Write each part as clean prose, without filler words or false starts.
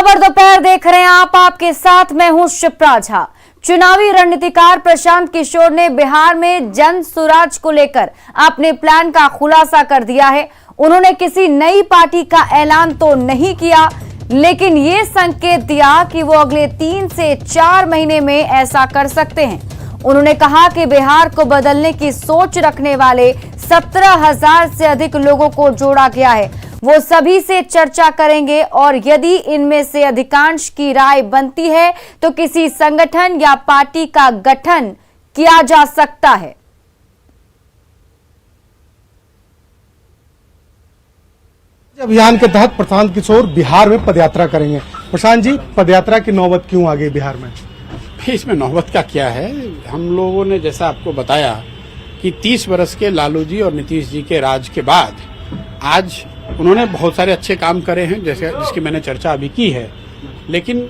खबर दोपहर देख रहे हैं आप, आपके साथ मैं हूं शिप्रा झा। चुनावी रणनीतिकार प्रशांत किशोर ने बिहार में जन सुराज को लेकर अपने प्लान का खुलासा कर दिया है। उन्होंने किसी नई पार्टी का ऐलान तो नहीं किया, लेकिन ये संकेत दिया कि वो अगले 3 से 4 महीने में ऐसा कर सकते हैं। उन्होंने कहा कि बिहार को बदलने की सोच रखने वाले 17,000 से अधिक लोगों को जोड़ा गया है। वो सभी से चर्चा करेंगे और यदि इनमें से अधिकांश की राय बनती है तो किसी संगठन या पार्टी का गठन किया जा सकता है। अभियान के तहत प्रशांत किशोर बिहार में पदयात्रा करेंगे। प्रशांत जी, पदयात्रा की नौबत क्यों आ गई बिहार में? इसमें नौबत का क्या है, हम लोगों ने जैसा आपको बताया कि 30 वर्ष के लालू जी और नीतीश जी के राज के बाद आज उन्होंने बहुत सारे अच्छे काम करे हैं, जैसे जिसकी मैंने चर्चा अभी की है। लेकिन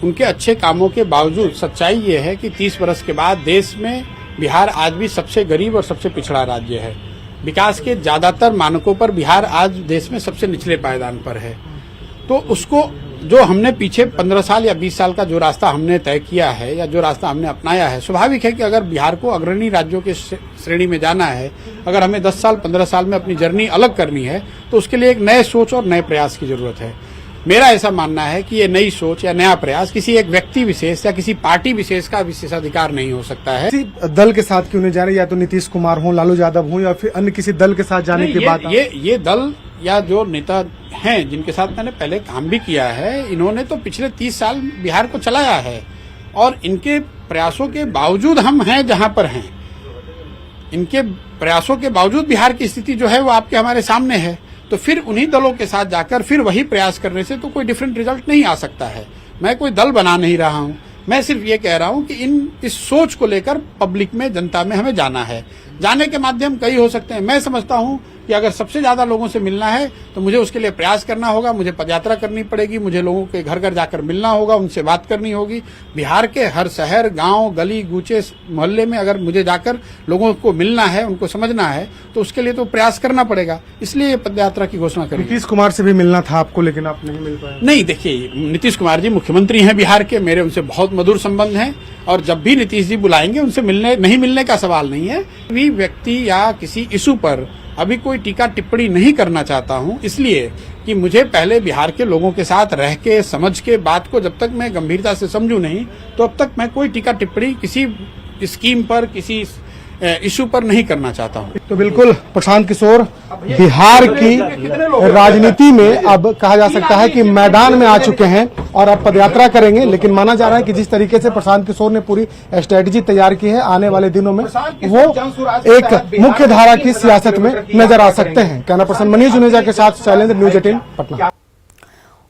उनके अच्छे कामों के बावजूद सच्चाई ये है कि 30 वर्ष के बाद देश में बिहार आज भी सबसे गरीब और सबसे पिछड़ा राज्य है। विकास के ज्यादातर मानकों पर बिहार आज देश में सबसे निचले पायदान पर है। तो उसको जो हमने पीछे 15 साल या 20 साल का जो रास्ता हमने तय किया है या जो रास्ता हमने अपनाया है, स्वाभाविक है कि अगर बिहार को अग्रणी राज्यों के श्रेणी में जाना है, अगर हमें 10 साल 15 साल में अपनी जर्नी अलग करनी है, तो उसके लिए एक नए सोच और नए प्रयास की जरूरत है। मेरा ऐसा मानना है कि ये नई सोच या नया प्रयास किसी एक व्यक्ति विशेष या किसी पार्टी विशेष का विशेषाधिकार नहीं हो सकता है। किसी दल के साथ क्यों नहीं जा रहे? या तो नीतीश कुमार हो, लालू यादव हो, या फिर अन्य किसी दल के साथ जाने की बात? ये दल या जो नेता हैं जिनके साथ मैंने पहले काम भी किया है, इन्होंने तो पिछले 30 साल बिहार को चलाया है और इनके प्रयासों के बावजूद हम हैं जहां पर हैं। इनके प्रयासों के बावजूद बिहार की स्थिति जो है वो आपके हमारे सामने है। तो फिर उन्हीं दलों के साथ जाकर फिर वही प्रयास करने से तो कोई डिफरेंट रिजल्ट नहीं आ सकता है। मैं कोई दल बना नहीं रहा हूं, मैं सिर्फ ये कह रहा हूं कि इस सोच को लेकर पब्लिक में, जनता में हमें जाना है। जाने के माध्यम कई हो सकते हैं। मैं समझता हूं कि अगर सबसे ज्यादा लोगों से मिलना है तो मुझे उसके लिए प्रयास करना होगा, मुझे पदयात्रा करनी पड़ेगी, मुझे लोगों के घर घर जाकर मिलना होगा, उनसे बात करनी होगी। बिहार के हर शहर, गांव, गली गूचे, मोहल्ले में अगर मुझे जाकर लोगों को मिलना है, उनको समझना है, तो उसके लिए तो प्रयास करना पड़ेगा। इसलिए ये पदयात्रा की घोषणा करी। नीतीश कुमार से भी मिलना था आपको, लेकिन आप नहीं मिल पाए। नहीं, देखिए, नीतीश कुमार जी मुख्यमंत्री हैं बिहार के, मेरे उनसे बहुत मधुर संबंध हैं और जब भी नीतीश जी बुलाएंगे उनसे नहीं मिलने का सवाल नहीं है। कोई व्यक्ति या किसी इशू पर अभी कोई टीका टिप्पणी नहीं करना चाहता हूं, इसलिए कि मुझे पहले बिहार के लोगों के साथ रह के, समझ के, बात को जब तक मैं गंभीरता से समझूं नहीं, तो अब तक मैं कोई टीका टिप्पणी किसी स्कीम पर, किसी इशू पर नहीं करना चाहता हूं। तो बिल्कुल प्रशांत किशोर बिहार की राजनीति में अब कहा जा सकता है कि मैदान में आ चुके हैं और अब पदयात्रा करेंगे। लेकिन माना जा रहा है कि जिस तरीके से प्रशांत किशोर ने पूरी स्ट्रेटेजी तैयार की है, आने वाले दिनों में वो एक मुख्य धारा की सियासत में नजर आ सकते हैं। कैमरा पर्सन मनीष जुनेजा के साथ शैलेंद्र, न्यूज 18 पटना।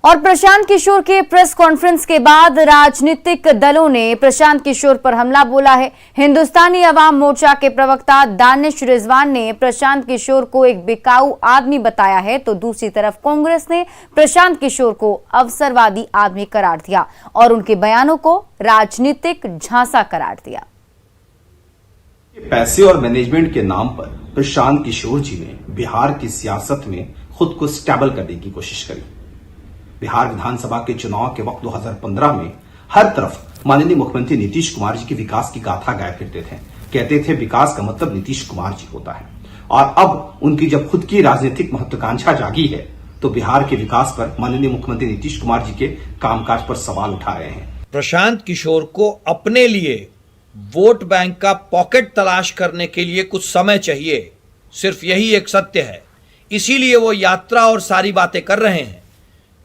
और प्रशांत किशोर के प्रेस कॉन्फ्रेंस के बाद राजनीतिक दलों ने प्रशांत किशोर पर हमला बोला है। हिंदुस्तानी अवाम मोर्चा के प्रवक्ता दानिश रिजवान ने प्रशांत किशोर को एक बिकाऊ आदमी बताया है, तो दूसरी तरफ कांग्रेस ने प्रशांत किशोर को अवसरवादी आदमी करार दिया और उनके बयानों को राजनीतिक झांसा करार दिया। पैसे और मैनेजमेंट के नाम पर प्रशांत किशोर जी ने बिहार की सियासत में खुद को स्टेबल करने की कोशिश करी। बिहार विधानसभा के चुनाव के वक्त 2015 में हर तरफ माननीय मुख्यमंत्री नीतीश कुमार जी की विकास की गाथा गाए फिरते थे। कहते थे विकास का मतलब नीतीश कुमार जी होता है। और अब उनकी जब खुद की राजनीतिक महत्वाकांक्षा जागी है तो बिहार के विकास पर माननीय मुख्यमंत्री नीतीश कुमार जी के कामकाज पर सवाल उठा रहे हैं। प्रशांत किशोर को अपने लिए वोट बैंक का पॉकेट तलाश करने के लिए कुछ समय चाहिए, सिर्फ यही एक सत्य है। इसीलिए वो यात्रा और सारी बातें कर रहे हैं।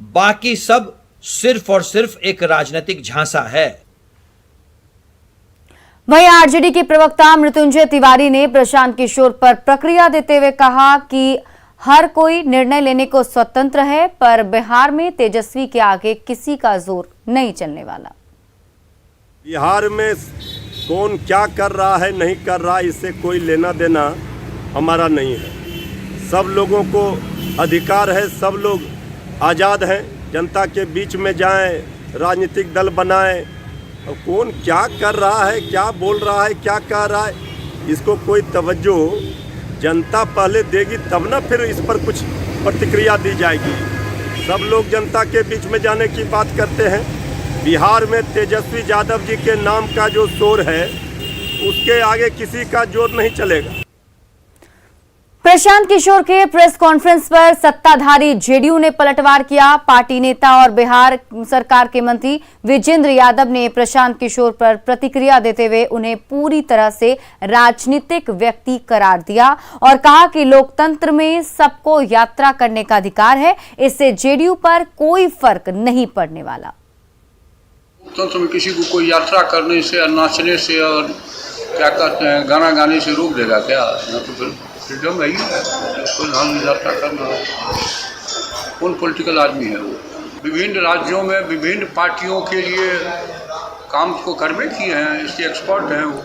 बाकी सब सिर्फ और सिर्फ एक राजनीतिक झांसा है। वहीं आरजेडी के प्रवक्ता मृत्युंजय तिवारी ने प्रशांत किशोर पर प्रक्रिया देते हुए कहा कि हर कोई निर्णय लेने को स्वतंत्र है, पर बिहार में तेजस्वी के आगे किसी का जोर नहीं चलने वाला। बिहार में कौन क्या कर रहा है, नहीं कर रहा, इससे कोई लेना देना हमारा नहीं है। सब लोगों को अधिकार है, सब लोग आज़ाद हैं, जनता के बीच में जाएं, राजनीतिक दल बनाएं। और कौन क्या कर रहा है, क्या बोल रहा है, क्या कह रहा है, इसको कोई तवज्जो जनता पहले देगी, तब ना फिर इस पर कुछ प्रतिक्रिया दी जाएगी। सब लोग जनता के बीच में जाने की बात करते हैं। बिहार में तेजस्वी यादव जी के नाम का जो शोर है उसके आगे किसी का जोर नहीं चलेगा। प्रशांत किशोर के प्रेस कॉन्फ्रेंस पर सत्ताधारी जेडीयू ने पलटवार किया। पार्टी नेता और बिहार सरकार के मंत्री विजेंद्र यादव ने प्रशांत किशोर पर प्रतिक्रिया देते हुए उन्हें पूरी तरह से राजनीतिक व्यक्ति करार दिया और कहा कि लोकतंत्र में सबको यात्रा करने का अधिकार है, इससे जेडीयू पर कोई फर्क नहीं पड़ने वाला। लोकतंत्र में किसी को कोई यात्रा करने से और नाचने से और क्या कहते हैं गाना गाने से रोक देगा क्या? ना तो फिर फ्रीडम है ही, कोई नाम यात्रा करना। कौन पॉलिटिकल आदमी है वो? विभिन्न राज्यों में विभिन्न पार्टियों के लिए काम को करने किए हैं, इसके एक्सपर्ट हैं वो।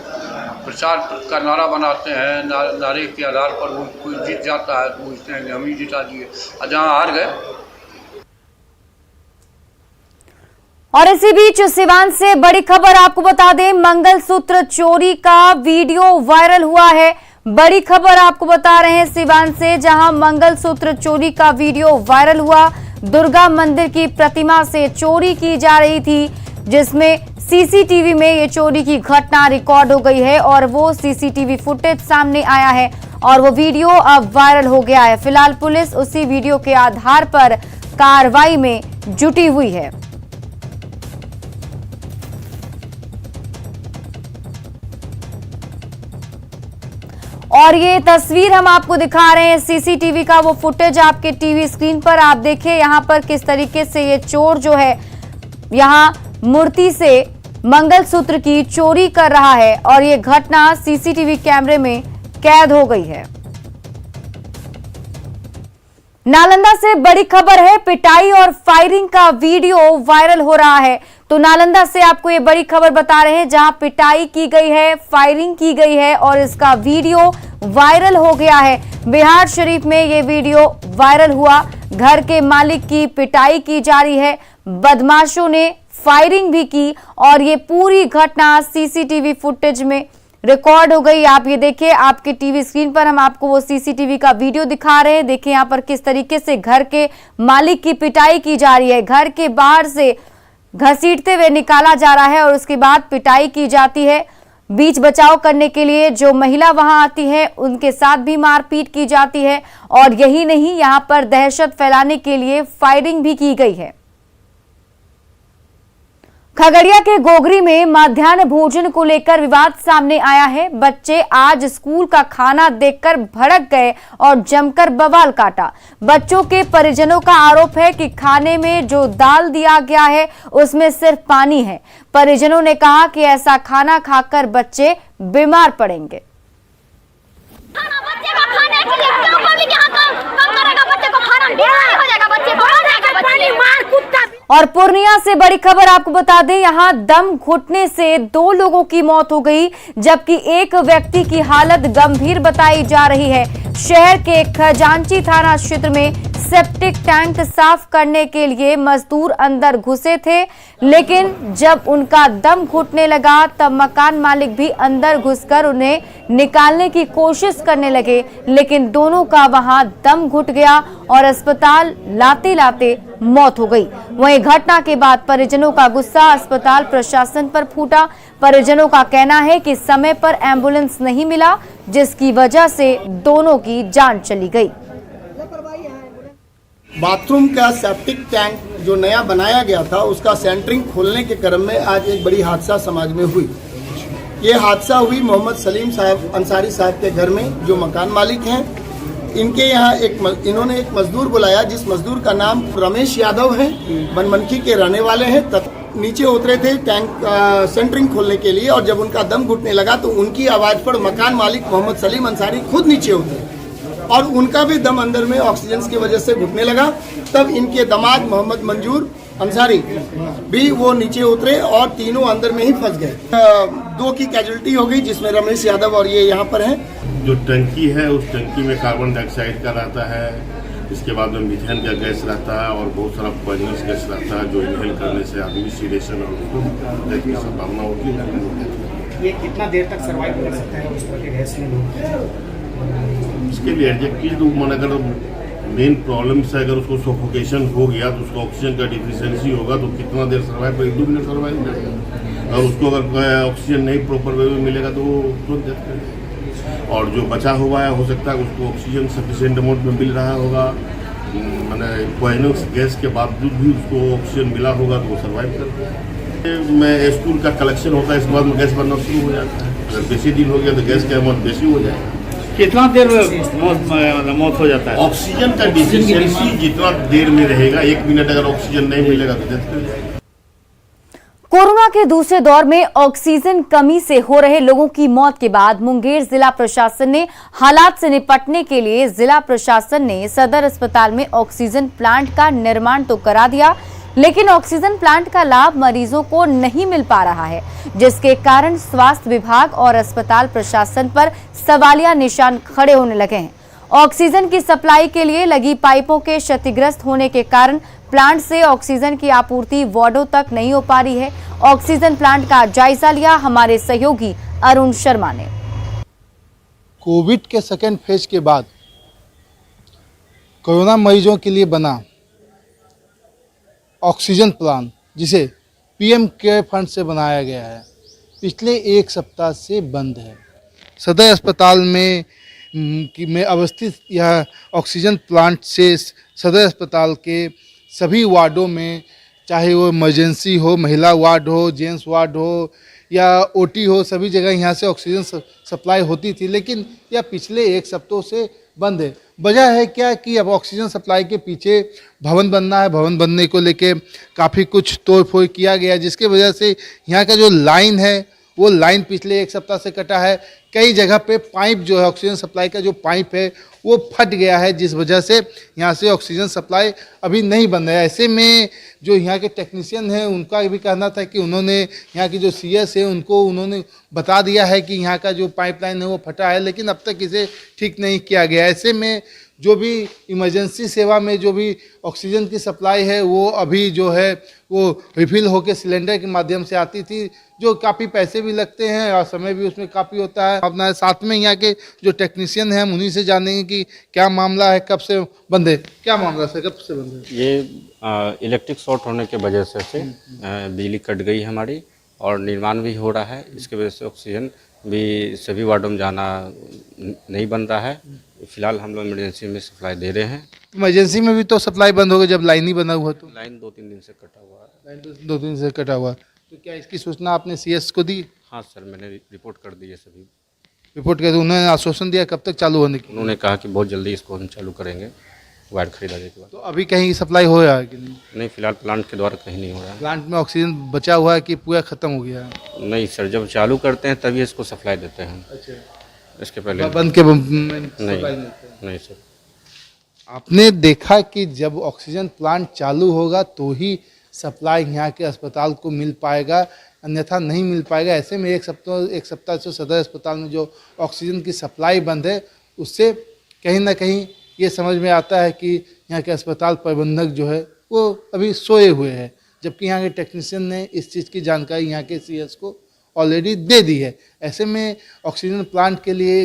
प्रचार का नारा बनाते हैं, नारे के आधार पर वो कोई जीत जाता है तो पूछते हैं कि हम ही जिता दिए, और जहाँ हार गए। और इसी बीच सिवान से बड़ी खबर आपको बता दें, मंगलसूत्र चोरी का वीडियो वायरल हुआ है। बड़ी खबर आपको बता रहे हैं सिवान से, जहां मंगलसूत्र चोरी का वीडियो वायरल हुआ। दुर्गा मंदिर की प्रतिमा से चोरी की जा रही थी, जिसमें सीसीटीवी में ये चोरी की घटना रिकॉर्ड हो गई है और वो सीसीटीवी फुटेज सामने आया है और वो वीडियो अब वायरल हो गया है। फिलहाल पुलिस उसी वीडियो के आधार पर कार्रवाई में जुटी हुई है। और ये तस्वीर हम आपको दिखा रहे हैं सीसीटीवी का, वो फुटेज आपके टीवी स्क्रीन पर आप देखिए यहां पर किस तरीके से ये चोर जो है यहां मूर्ति से मंगलसूत्र की चोरी कर रहा है और ये घटना सीसीटीवी कैमरे में कैद हो गई है। नालंदा से बड़ी खबर है, पिटाई और फायरिंग का वीडियो वायरल हो रहा है। तो नालंदा से आपको ये बड़ी खबर बता रहे हैं, जहां पिटाई की गई है, फायरिंग की गई है और इसका वीडियो वायरल हो गया है। बिहार शरीफ में ये वीडियो वायरल हुआ। घर के मालिक की पिटाई की जा रही है, बदमाशों ने फायरिंग भी की और ये पूरी घटना सीसीटीवी फुटेज में रिकॉर्ड हो गई। आप ये देखिए, आपके टीवी स्क्रीन पर हम आपको वो सीसीटीवी का वीडियो दिखा रहे हैं। देखिए यहाँ पर किस तरीके से घर के मालिक की पिटाई की जा रही है, घर के बाहर से घसीटते हुए निकाला जा रहा है और उसके बाद पिटाई की जाती है। बीच बचाव करने के लिए जो महिला वहां आती है उनके साथ भी मारपीट की जाती है और यही नहीं, यहां पर दहशत फैलाने के लिए फायरिंग भी की गई है। खगड़िया के गोगरी में मध्याह्न भोजन को लेकर विवाद सामने आया है। बच्चे आज स्कूल का खाना देखकर भड़क गए और जमकर बवाल काटा। बच्चों के परिजनों का आरोप है कि खाने में जो दाल दिया गया है उसमें सिर्फ पानी है। परिजनों ने कहा कि ऐसा खाना खाकर बच्चे बीमार पड़ेंगे। और पूर्णिया से बड़ी खबर आपको बता दें, यहां दम घुटने से 2 लोगों की मौत हो गई, जबकि एक व्यक्ति की हालत गंभीर बताई जा रही है। शहर के खजांची थाना क्षेत्र में सेप्टिक टैंक साफ करने के लिए मजदूर अंदर घुसे थे, लेकिन जब उनका दम घुटने लगा तब मकान मालिक भी अंदर घुसकर उन्हें निकालने की कोशिश करने लगे, लेकिन दोनों का वहां दम घुट गया और अस्पताल लाते लाते मौत हो गई। वहीं घटना के बाद परिजनों का गुस्सा अस्पताल प्रशासन पर फूटा। परिजनों का कहना है कि समय पर एम्बुलेंस नहीं मिला, जिसकी वजह से दोनों की जान चली गई। बाथरूम का सेप्टिक टैंक जो नया बनाया गया था उसका सेंटरिंग खोलने के क्रम में आज एक बड़ी हादसा समाज में हुई। ये हादसा हुई मोहम्मद सलीम साहब अंसारी साहब के घर में, जो मकान मालिक हैं। इनके यहाँ इन्होंने एक मजदूर बुलाया, जिस मजदूर का नाम रमेश यादव है, बनमनखी के रहने वाले हैं। नीचे उतरे थे टैंक सेंटरिंग खोलने के लिए और जब उनका दम घुटने लगा तो उनकी आवाज़ पर मकान मालिक मोहम्मद सलीम अंसारी खुद नीचे उतरे और उनका भी दम अंदर में ऑक्सीजन की वजह से घुटने लगा। तब इनके दामाद मोहम्मद मंजूर अंसारी भी वो नीचे उतरे और तीनों अंदर में ही फंस गए। 2 की कैजुअल्टी हो गई, जिसमें रमेश यादव और ये यहाँ पर हैं। जो टंकी है उस टंकी में कार्बन डाइऑक्साइड का रहता है, इसके बाद में मीथेन का गैस रहता है और बहुत सारा पॉइजनस गैस रहता है, जो इनहेल करने से आदमी सीडेशन और डेथ की संभावना होती है। ये कितना देर तक सर्वाइव कर सकता है उस तरह के गैस में? इसके लिए एडजेक्टिव मन अगर मेन प्रॉब्लम से अगर उसको सफोकेशन हो गया तो उसको ऑक्सीजन का डिफिशियंसी होगा तो कितना देर सर्वाइव कर, 1-2 मिनट सर्वाइव करेगा। और उसको अगर ऑक्सीजन नहीं प्रॉपर वे में मिलेगा तो वो तुरंत डेथ करेगा। और जो बचा हुआ है हो सकता है उसको ऑक्सीजन सफिशिएंट अमाउंट में मिल रहा होगा, मैंने पॉइजनस गैस के बावजूद भी उसको ऑक्सीजन मिला होगा तो वो सर्वाइव करता है। में स्टूल का कलेक्शन होता है, इसके बाद में गैस बनना शुरू हो जाता है। अगर बेसी दिन हो गया तो गैस का अमाउंट बेसी हो जाएगा। कितना देर मौत हो जाता है? ऑक्सीजन का डिफिशियंसी जितना देर में रहेगा, 1 मिनट अगर ऑक्सीजन नहीं मिलेगा तो डेथ कर जाएगा। कोरोना के दूसरे दौर में ऑक्सीजन कमी से हो रहे लोगों की मौत के बाद मुंगेर जिला प्रशासन ने हालात से निपटने के लिए जिला प्रशासन ने सदर अस्पताल में ऑक्सीजन प्लांट का निर्माण तो करा दिया, लेकिन ऑक्सीजन प्लांट का लाभ मरीजों को नहीं मिल पा रहा है, जिसके कारण स्वास्थ्य विभाग और अस्पताल प्रशासन पर सवालिया निशान खड़े होने लगे हैं। ऑक्सीजन की सप्लाई के लिए लगी पाइपों के क्षतिग्रस्त होने के कारण प्लांट से ऑक्सीजन की आपूर्ति वार्डों तक नहीं हो पा रही है। ऑक्सीजन प्लांट का जायजा लिया हमारे सहयोगी अरुण शर्मा ने। कोविड के सेकेंड फेज के बाद कोरोना मरीजों के लिए बना ऑक्सीजन प्लांट, जिसे पीएम केयर फंड से बनाया गया है, पिछले 1 सप्ताह से बंद है। सदर अस्पताल में अवस्थित यह ऑक्सीजन प्लांट से सदर अस्पताल के सभी वार्डों में, चाहे वो इमरजेंसी हो, महिला वार्ड हो, जेंट्स वार्ड हो या ओटी हो, सभी जगह यहाँ से ऑक्सीजन सप्लाई होती थी, लेकिन यह पिछले 1 सप्ताह से बंद है। वजह है क्या कि अब ऑक्सीजन सप्लाई के पीछे भवन बनना है, भवन बनने को लेके काफ़ी कुछ तोड़फोड़ किया गया, जिसके वजह से यहाँ का जो लाइन है वो लाइन पिछले 1 सप्ताह से कटा है। कई जगह पे पाइप जो है, ऑक्सीजन सप्लाई का जो पाइप है वो फट गया है, जिस वजह से यहाँ से ऑक्सीजन सप्लाई अभी नहीं बन रहा है। ऐसे में जो यहाँ के टेक्नीशियन हैं उनका भी कहना था कि उन्होंने यहाँ की जो सीएस है उनको उन्होंने बता दिया है कि यहाँ का जो पाइपलाइन है वो फटा है, लेकिन अब तक इसे ठीक नहीं किया गया। ऐसे में जो भी इमरजेंसी सेवा में जो भी ऑक्सीजन की सप्लाई है वो अभी जो है वो रिफिल होकर सिलेंडर के माध्यम से आती थी, जो काफ़ी पैसे भी लगते हैं और समय भी उसमें काफ़ी होता है। अपना साथ में यहाँ के जो टेक्नीशियन हैं हम उन्हीं से जानेंगे कि क्या मामला है, कब से बंद है, क्या मामला है, कब से बंद है। ये इलेक्ट्रिक शॉर्ट होने के वजह से बिजली कट गई हमारी और निर्माण भी हो रहा है, इसके वजह से ऑक्सीजन भी सभी वार्डों में जाना नहीं बन रहा है। फिलहाल हम लोग इमरजेंसी में सप्लाई दे रहे हैं। इमरजेंसी में भी तो सप्लाई बंद हो गई जब लाइन ही बना हुआ, तो लाइन 2-3 दिन से कटा हुआ है। लाइन 2 दिन से कटा हुआ, तो क्या इसकी सूचना आपने सीएस को दी? हाँ सर, मैंने रिपोर्ट कर दी है सभी। रिपोर्ट कर, उन्होंने आश्वासन दिया कब तक चालू होने की? उन्होंने कहा कि बहुत जल्दी इसको हम चालू करेंगे वायर खरीदारी के बाद। तो अभी कहीं सप्लाई हो रहा है कि नहीं? नहीं, फिलहाल प्लांट के द्वारा कहीं नहीं हो रहा है। प्लांट में ऑक्सीजन बचा हुआ है कि पूरा खत्म हो गया है? नहीं सर, जब चालू करते हैं तभी इसको सप्लाई देते हैं। अच्छा, इसके पहले बंद के नहीं सर। आपने देखा कि जब ऑक्सीजन प्लांट चालू होगा तो ही सप्लाई यहाँ के अस्पताल को मिल पाएगा, अन्यथा नहीं मिल पाएगा। ऐसे में एक सप्ताह से सदर अस्पताल में जो ऑक्सीजन की सप्लाई बंद है, उससे कहीं ना कहीं ये समझ में आता है कि यहाँ के अस्पताल प्रबंधक जो है वो अभी सोए हुए हैं, जबकि यहाँ के टेक्नीशियन ने इस चीज़ की जानकारी यहाँ के सीएस को ऑलरेडी दे दी है। ऐसे में ऑक्सीजन प्लांट के लिए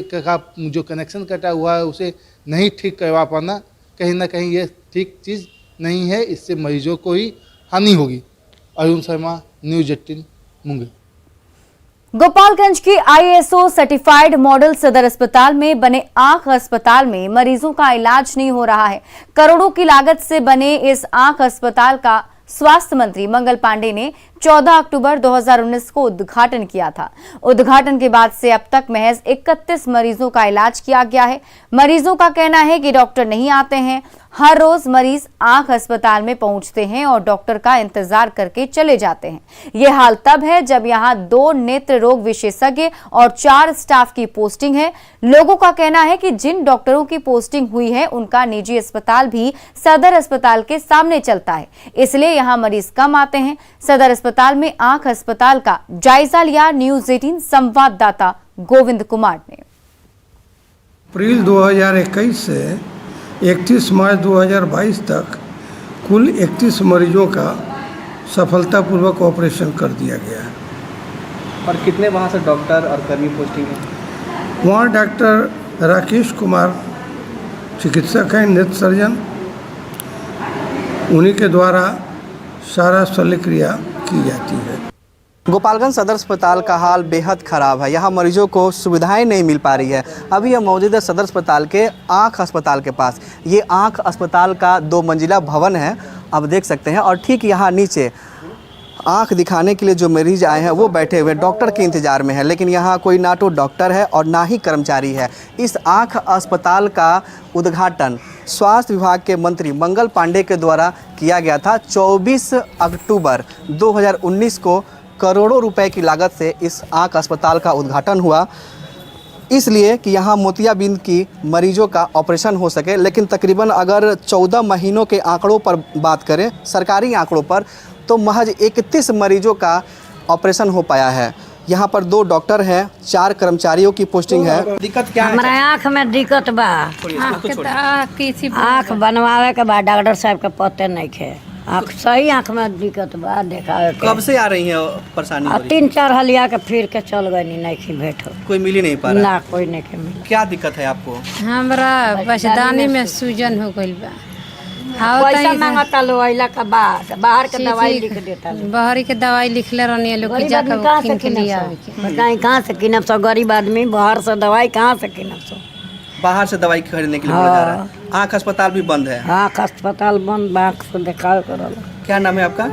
जो कनेक्शन कटा हुआ है उसे नहीं ठीक करवा पाना कहीं ना कहीं ये ठीक चीज़ नहीं है, इससे मरीजों को ही हानि होगी। अरुण शर्मा, न्यूज़ 18 मुंगेर। गोपालगंज की आईएसओ सर्टिफाइड मॉडल सदर अस्पताल में बने आंख अस्पताल में मरीजों का इलाज नहीं हो रहा है। करोड़ों की लागत से बने इस आंख अस्पताल का स्वास्थ्य मंत्री मंगल पांडे ने 14 अक्टूबर 2019 को उद्घाटन किया था। उद्घाटन के बाद से अब तक महज 31 मरीजों का इलाज किया गया है। मरीजों का कहना है कि डॉक्टर नहीं आते हैं। हर रोज मरीज आंख अस्पताल में पहुंचते हैं और डॉक्टर का इंतजार करके चले जाते हैं। ये हाल तब है जब यहां 2 नेत्र रोग विशेषज्ञ और 4 स्टाफ की पोस्टिंग है। लोगों का कहना है कि जिन डॉक्टरों की पोस्टिंग हुई है उनका निजी अस्पताल भी सदर अस्पताल के सामने चलता है, इसलिए यहां मरीज कम आते हैं। सदर अस्पताल में आंख अस्पताल का जायजा लिया न्यूज़ 18 संवाददाता गोविंद कुमार ने। अप्रैल 2021 से 31 मार्च 2022 तक कुल 31 मरीजों का सफलतापूर्वक ऑपरेशन कर दिया गया है। और कितने वहाँ से डॉक्टर और कर्मी पोस्टिंग है? वहाँ डॉक्टर राकेश कुमार चिकित्सक हैं, नेत्र सर्जन, उन्हीं के द्वारा सारा शल्यक्रिया की जाती है। गोपालगंज सदर अस्पताल का हाल बेहद ख़राब है। यहाँ मरीजों को सुविधाएं नहीं मिल पा रही है। अभी हम मौजूद है सदर अस्पताल के आँख अस्पताल के पास। ये आँख अस्पताल का 2 मंजिला भवन है, आप देख सकते हैं। और ठीक यहाँ नीचे आँख दिखाने के लिए जो मरीज आए हैं वो बैठे हुए डॉक्टर के इंतज़ार में है, लेकिन यहाँ कोई ना तो डॉक्टर है और ना ही कर्मचारी है। इस आँख अस्पताल का उद्घाटन स्वास्थ्य विभाग के मंत्री मंगल पांडे के द्वारा किया गया था। 24 अक्टूबर 2019 को करोड़ों रुपए की लागत से इस आँख अस्पताल का उद्घाटन हुआ, इसलिए कि यहाँ मोतियाबिंद की मरीजों का ऑपरेशन हो सके। लेकिन तकरीबन अगर 14 महीनों के आंकड़ों पर बात करें, सरकारी आंकड़ों पर, तो महज 31 मरीजों का ऑपरेशन हो पाया है। यहाँ पर 2 डॉक्टर हैं, 4 कर्मचारियों की पोस्टिंग है। दिक्कत क्या है? हमारा आँख में दिक्कत बा। आँख बनवावे के बाद डॉक्टर साहब के पते नहीं खे। आँख सही आँख में दिक्कत बा देखावे के। कब से आ रही है परेशानी? 3-4 हलिया के फिर के चल गई, नहीं की भेंट हो। कोई मिल ही नहीं पा रहा? ना, कोई नहीं के मिला। क्या दिक्कत है आपको? हमरा बचदानी में सूजन हो गई बा। पैसा मांगता लो अइला के बाद, बाहर के दवाई लिख देता लो। बाहरी के दवाई लिखले रहनी लोग की जाकर किन के लिया बताई कहाँ से किनब सो? गरीब आदमी बाहर से दवाई कहाँ से किनब सो? बाहर से दवाई खरीदने के लिए बोला जा रहा है। आँख अस्पताल भी बंद है। आँख अस्पताल बंद, आँख से दिखाओ करो। क्या नाम है आपका?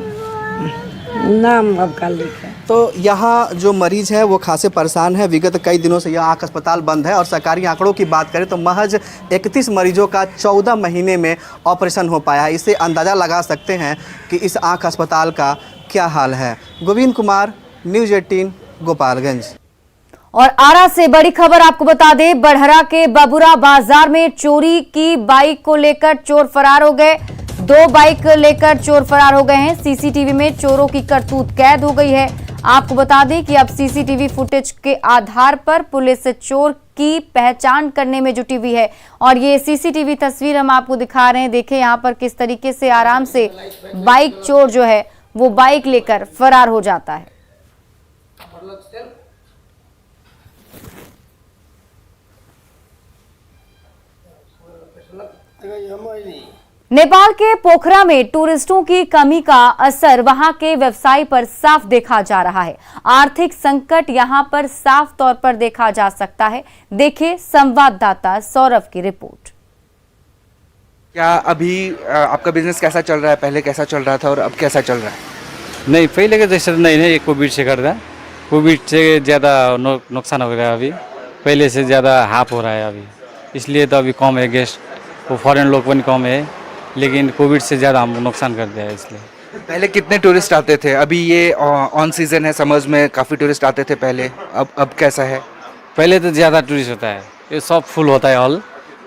नाम अब का लिखे। तो यहाँ जो मरीज है वो खासे परेशान है। विगत कई दिनों से यह आँख अस्पताल बंद है और सरकारी आंकड़ों की बात करें तो महज 31 मरीजों का 14 महीने में ऑपरेशन हो पाया है। इससे अंदाज़ा लगा सकते हैं कि इस आँख अस्पताल का क्या हाल है। गोविंद कुमार, न्यूज़ 18, गोपालगंज। और आरा से बड़ी खबर आपको बता दें, बड़हरा के बबुरा बाजार में चोरी की बाइक को लेकर चोर फरार हो गए। 2 बाइक लेकर चोर फरार हो गए हैं। सीसीटीवी में चोरों की करतूत कैद हो गई है। आपको बता दें कि अब सीसीटीवी फुटेज के आधार पर पुलिस चोर की पहचान करने में जुटी हुई है। और ये सीसीटीवी तस्वीर हम आपको दिखा रहे हैं। देखें यहाँ पर किस तरीके से आराम से बाइक चोर जो है वो बाइक लेकर फरार हो जाता है। नेपाल के पोखरा में टूरिस्टों की कमी का असर वहां के व्यवसाय पर साफ देखा जा रहा है। आर्थिक संकट यहां पर साफ तौर पर देखा जा सकता है। देखिए संवाददाता सौरभ की रिपोर्ट। क्या अभी आपका बिजनेस कैसा चल रहा है? पहले कैसा चल रहा था और अब कैसा चल रहा है? नहीं, पहले के जैसे नहीं है। ये कोविड से कर रहा है। कोविड से ज़्यादा नुकसान हो गया है। अभी पहले से ज़्यादा हाफ हो रहा है अभी, इसलिए तो अभी कम है। गेस्ट वो फॉरेन लोग भी कम है, लेकिन कोविड से ज़्यादा हमको नुकसान कर दिया है। इसलिए पहले कितने टूरिस्ट आते थे? अभी ये ऑन सीजन है, समर्स में काफ़ी टूरिस्ट आते थे पहले, अब कैसा है? पहले तो ज़्यादा टूरिस्ट होता है, ये सब फुल होता है हॉल।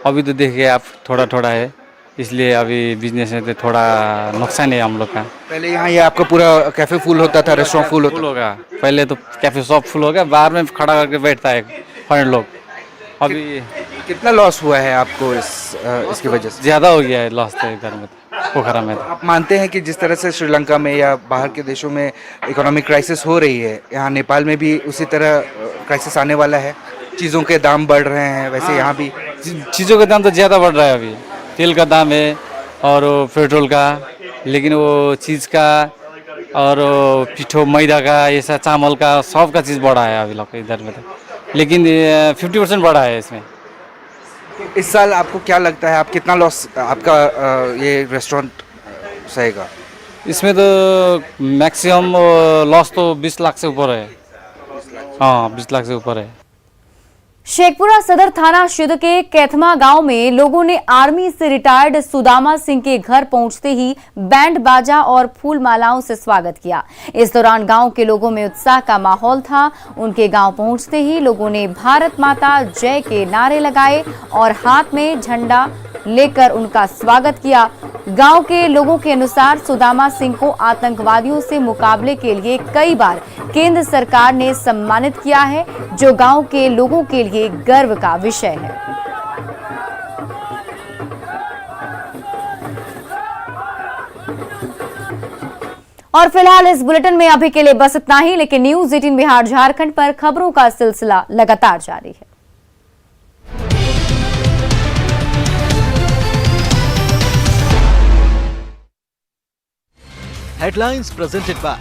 अभी तो देखिए आप थोड़ा थोड़ा है, इसलिए अभी बिजनेस में तो थोड़ा नुकसान है हम लोग का। पहले यहाँ ये आपका पूरा कैफ़े फुल होता था, रेस्टोरेंट फुल होगा। पहले तो कैफ़े सब फुल हो गया, बाहर में खड़ा करके बैठता है फॉरेन लोग। अभी कितना लॉस हुआ है आपको इसकी वजह से? ज़्यादा हो गया है लॉस तो इधर में, पोखरा में। आप मानते हैं कि जिस तरह से श्रीलंका में या बाहर के देशों में इकोनॉमिक क्राइसिस हो रही है, यहाँ नेपाल में भी उसी तरह क्राइसिस आने वाला है? चीज़ों के दाम बढ़ रहे हैं, वैसे यहाँ भी चीज़ों का दाम तो ज़्यादा बढ़ रहा है। अभी तेल का दाम है और पेट्रोल का, लेकिन वो चीज़ का और पिठो मैदा का, ये सब चावल का, सब का चीज़ बढ़ा है अभी लोग इधर में तो, लेकिन 50% बढ़ा है इसमें। इस साल आपको क्या लगता है, आप कितना लॉस आपका ये रेस्टोरेंट सहेगा? इसमें तो मैक्सिमम लॉस तो 20 लाख से ऊपर है। हाँ, 20 लाख से ऊपर है। शेखपुरा सदर थाना क्षेत्र के कैथमा गांव में लोगों ने आर्मी से रिटायर्ड सुदामा सिंह के घर पहुंचते ही बैंड बाजा और फूल मालाओं से स्वागत किया। इस दौरान गांव के लोगों में उत्साह का माहौल था। उनके गांव पहुंचते ही लोगों ने भारत माता जय के नारे लगाए और हाथ में झंडा लेकर उनका स्वागत किया। गांव के लोगों के अनुसार सुदामा सिंह को आतंकवादियों से मुकाबले के लिए कई बार केंद्र सरकार ने सम्मानित किया है, जो गांव के लोगों के लिए गर्व का विषय है। और फिलहाल इस बुलेटिन में अभी के लिए बस इतना ही, लेकिन न्यूज़ 18 बिहार झारखंड पर खबरों का सिलसिला लगातार जारी है। Headlines presented by